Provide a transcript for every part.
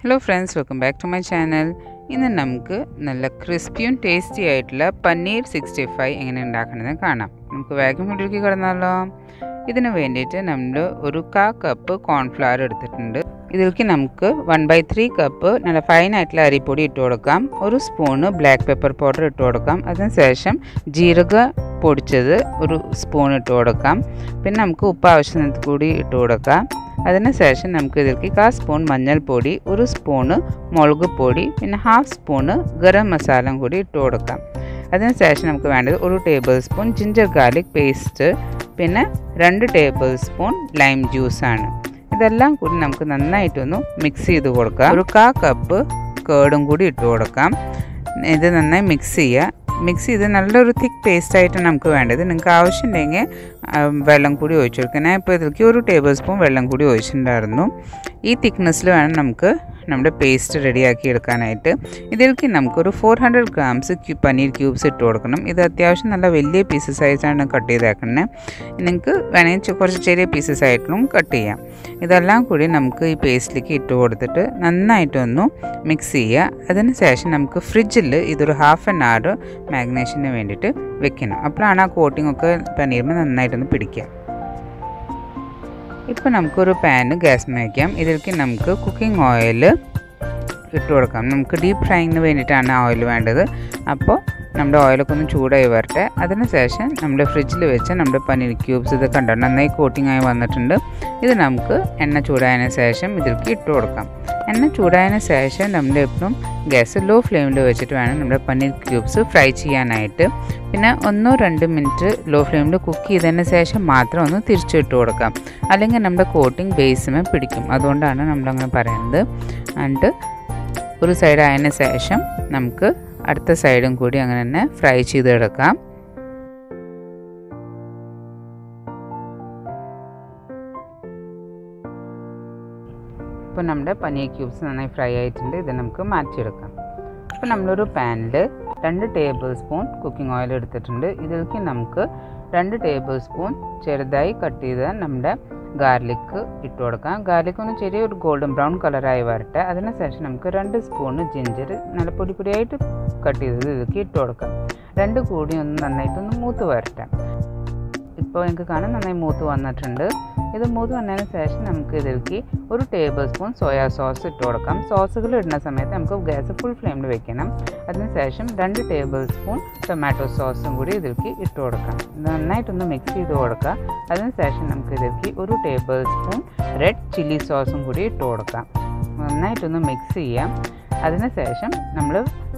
Hello friends, welcome back to my channel. ഇന്ന് നമുക്ക് നല്ല ക്രിസ്പിയും ടേസ്റ്റി ആയിട്ടുള്ള പനീർ 65 എങ്ങനെ ഉണ്ടാക്കണമെന്ന് കാണാം. നമുക്ക് വേഗം വീട്ടിലേക്ക് കടന്നാലോ. ഇതിന് വേണ്ടിയിട്ട് നമ്മൾ ഒരു 1/4 കപ്പ് കോൺഫ്ലവർ എടുത്തിട്ടുണ്ട്. ഇതിലേക്ക് നമുക്ക് 1/3 കപ്പ് നല്ല ഫൈൻ ആയിട്ടുള്ള അരിപ്പൊടി ഇട്ട് കൊടുക്കാം. ഒരു സ്പൂണ് ബ്ലാക്ക് പെപ്പർ പൗഡർ ഇട്ട് കൊടുക്കാം. അതിനുശേഷം ജീരക പൊടിച്ചത് ഒരു സ്പൂൺ ഇട്ട് കൊടുക്കാം. പിന്നെ നമുക്ക് ഉപ്പ് ആവശ്യത്തിന് കൂടി ഇട്ട് കൊടുക്കാം. അതിനുശേഷം നമുക്ക് ഇതിലേക്ക് 1/4 സ്പൂൺ മഞ്ഞൾപ്പൊടി, ഒരു സ്പൂണ് മുളക് പൊടി, പിന്നെ 1/2 സ്പൂണ് ഗരം മസാല കൂടി ഇട്ട് കൊടുക്കാം. അതിനുശേഷം നമുക്ക് വേണ്ടത് 1 table spoon ginger garlic paste, പിന്നെ 2 ടേബിൾ സ്പൂൺ ലൈം ജ്യൂസാണ്. ഇതെല്ലാം കൂടി നമുക്ക് നന്നായിട്ടൊന്ന് മിക്സ് ചെയ്ത് കൊടുക്കാം. ഒരു 1/4 കപ്പ് കേടും കൂടി ഇട്ട് കൊടുക്കാം. ഇത് നന്നായി മിക്സ് ചെയ്യുക. മിക്സ് ചെയ്ത് നല്ലൊരു തിക്ക് പേസ്റ്റായിട്ടാണ് നമുക്ക് വേണ്ടത്. നിങ്ങൾക്ക് ആവശ്യമുണ്ടെങ്കിൽ വെള്ളം കൂടി ഒഴിച്ചു കൊടുക്കുക. ഞാൻ ഇപ്പോൾ ഇതിലേക്ക് 1 ടേബിൾ സ്പൂൺ വെള്ളം കൂടി ഒഴിച്ചിട്ടുണ്ടായിരുന്നു. ഈ തിക്നെസ്സിൽ വേണം നമുക്ക് നമ്മുടെ പേസ്റ്റ് റെഡിയാക്കി എടുക്കാനായിട്ട്. ഇതിലേക്ക് നമുക്കൊരു 400 ഗ്രാംസ് പനീർ ക്യൂബ്സ് ഇട്ട് കൊടുക്കണം. ഇത് അത്യാവശ്യം നല്ല വലിയ പീസസ് ആയിട്ടാണ് കട്ട് ചെയ്തേക്കുന്നത്. നിങ്ങൾക്ക് വേണമെങ്കിൽ കുറച്ച് ചെറിയ പീസസ് ആയിട്ടും കട്ട് ചെയ്യാം. ഇതെല്ലാം കൂടി നമുക്ക് ഈ പേസ്റ്റിലേക്ക് ഇട്ട് കൊടുത്തിട്ട് നന്നായിട്ടൊന്ന് മിക്സ് ചെയ്യുക. അതിന് ശേഷം നമുക്ക് ഫ്രിഡ്ജിൽ ഇതൊരു 1/2 hour മാഗ്നേഷന് വേണ്ടിയിട്ട് വെക്കണം. അപ്പോഴാണ് ആ കോട്ടിംഗ് ഒക്കെ പനീറിന് നന്നായിട്ടൊന്ന് പിടിക്കുക. ഇപ്പോൾ നമുക്കൊരു പാന് ഗ്യാസ് വയ്ക്കാം. ഇതിലേക്ക് നമുക്ക് കുക്കിംഗ് ഓയിൽ ഇട്ട് കൊടുക്കാം. നമുക്ക് ഡീപ്പ് ഫ്രൈങ്ങിന് വേണ്ടിയിട്ടാണ് ഓയിൽ വേണ്ടത്. അപ്പോൾ നമ്മുടെ ഓയിലൊക്കെ ഒന്ന് ചൂടായി വരട്ടെ. അതിനുശേഷം നമ്മുടെ ഫ്രിഡ്ജിൽ വെച്ച് നമ്മുടെ പനീർ ക്യൂബ്സ് ഇത് കണ്ടോ നന്നായി കോട്ടിംഗായി വന്നിട്ടുണ്ട്. ഇത് നമുക്ക് എണ്ണ ചൂടായതിന് ശേഷം ഇതിലേക്ക് ഇട്ട് കൊടുക്കാം. എണ്ണ ചൂടായതിന് ശേഷം നമ്മൾ എപ്പോഴും ഗ്യാസ് ലോ ഫ്ലെയിമിൽ വെച്ചിട്ട് വേണം നമ്മുടെ പനീർ ക്യൂബ്സ് ഫ്രൈ ചെയ്യാനായിട്ട്. പിന്നെ 1-2 മിനിറ്റ് ലോ ഫ്ലെയിമിൽ കുക്ക് ചെയ്തതിന് ശേഷം മാത്രം ഒന്ന് തിരിച്ചിട്ട് കൊടുക്കാം. അല്ലെങ്കിൽ നമ്മുടെ കോട്ടിംഗ് ബേസിമേ പിടിക്കും. അതുകൊണ്ടാണ് നമ്മളങ്ങനെ പറയുന്നത്. എന്നിട്ട് ഒരു സൈഡ് ആയതിന് ശേഷം നമുക്ക് അടുത്ത സൈഡും കൂടി അങ്ങനെ തന്നെ ഫ്രൈ ചെയ്തെടുക്കാം. ഇപ്പോൾ നമ്മുടെ പനീർ ക്യൂബ്സ് നന്നായി ഫ്രൈ ആയിട്ടുണ്ട്. ഇത് നമുക്ക് മാറ്റിയെടുക്കാം. അപ്പോൾ നമ്മളൊരു പാനിൽ 2 ടേബിൾ സ്പൂൺ കുക്കിംഗ് ഓയിൽ എടുത്തിട്ടുണ്ട്. ഇതിലേക്ക് നമുക്ക് 2 ടേബിൾ സ്പൂൺ ചെറുതായി കട്ട് ചെയ്ത നമ്മുടെ ഗാർലിക്ക് ഇട്ട് കൊടുക്കാം. ഗാർലിക്ക് ഒന്ന് ചെറിയൊരു ഗോൾഡൻ ബ്രൗൺ കളറായി വരട്ടെ. അതിനുശേഷം നമുക്ക് 2 സ്പൂണ് ജിഞ്ചർ നല്ല പൊടിയായിട്ട് കട്ട് ചെയ്തത് ഇതിലേക്ക് ഇട്ട് കൊടുക്കാം. 2 കൂടി ഒന്ന് നന്നായിട്ടൊന്ന് മൂത്ത് വരട്ടെ. ഇപ്പോൾ എനിക്ക് കാണാൻ നന്നായി മൂത്ത് വന്നിട്ടുണ്ട്. ഇത് മൂത്ത് വന്നതിന് ശേഷം നമുക്ക് ഇതിലേക്ക് 1 ടേബിൾ സ്പൂൺ സോയാ സോസ് ഇട്ട് കൊടുക്കാം. സോസുകൾ ഇടുന്ന സമയത്ത് നമുക്ക് ഗ്യാസ് ഫുൾ ഫ്ലെയിമിൽ വെക്കണം. അതിനുശേഷം 2 ടേബിൾ സ്പൂൺ ടൊമാറ്റോ സോസും കൂടി ഇതിലേക്ക് ഇട്ട് കൊടുക്കാം. നന്നായിട്ടൊന്ന് മിക്സ് ചെയ്ത് കൊടുക്കുക. അതിനുശേഷം നമുക്ക് ഇതിലേക്ക് 1 ടേബിൾ സ്പൂൺ റെഡ് ചില്ലി സോസും കൂടി ഇട്ട് കൊടുക്കാം. നന്നായിട്ടൊന്ന് മിക്സ് ചെയ്യാം. അതിനുശേഷം നമ്മൾ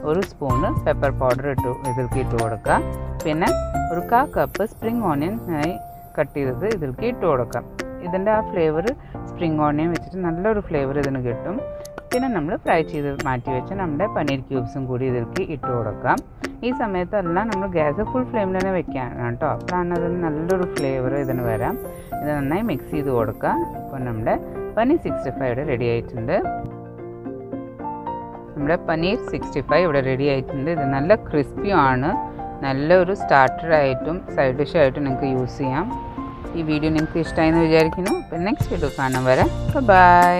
1 സ്പൂണ് പെപ്പർ പൗഡർ ഇതിലേക്ക് ഇട്ട് കൊടുക്കുക. പിന്നെ ഒരു 1/4 കപ്പ് സ്പ്രിംഗ് ഓണിയൻ കട്ട് ചെയ്തത് ഇതിലേക്ക് ഇട്ട് കൊടുക്കാം. ഇതിൻ്റെ ആ ഫ്ലേവർ സ്പ്രിംഗ് ഓണിയൻ വെച്ചിട്ട് നല്ലൊരു ഫ്ലേവർ ഇതിന് കിട്ടും. പിന്നെ നമ്മൾ ഫ്രൈ ചെയ്ത് മാറ്റി വെച്ച് നമ്മുടെ പനീർ ക്യൂബ്സും കൂടി ഇതിലേക്ക് ഇട്ട് കൊടുക്കാം. ഈ സമയത്തെല്ലാം നമ്മൾ ഗ്യാസ് ഫുൾ ഫ്ലെയിമിൽ തന്നെ വെക്കുകയാണ് കേട്ടോ. അപ്പോഴാണ് അതിന് നല്ലൊരു ഫ്ലേവർ ഇതിന് വരാം. ഇത് നന്നായി മിക്സ് ചെയ്ത് കൊടുക്കുക. ഇപ്പോൾ നമ്മുടെ പനീർ 65 ഇവിടെ റെഡി ആയിട്ടുണ്ട്. നമ്മുടെ പനീർ 65 ഇവിടെ റെഡി ആയിട്ടുണ്ട്. ഇത് നല്ല ക്രിസ്പിയാണ്. നല്ലൊരു സ്റ്റാർട്ടറായിട്ടും സൈഡ് ഡിഷായിട്ടും നിങ്ങൾക്ക് യൂസ് ചെയ്യാം. ഈ വീഡിയോ നിങ്ങൾക്ക് ഇഷ്ടമായെന്ന് വിചാരിക്കുന്നു. അപ്പോൾ നെക്സ്റ്റ് വീഡിയോ കാണാൻ വരെ ബൈ.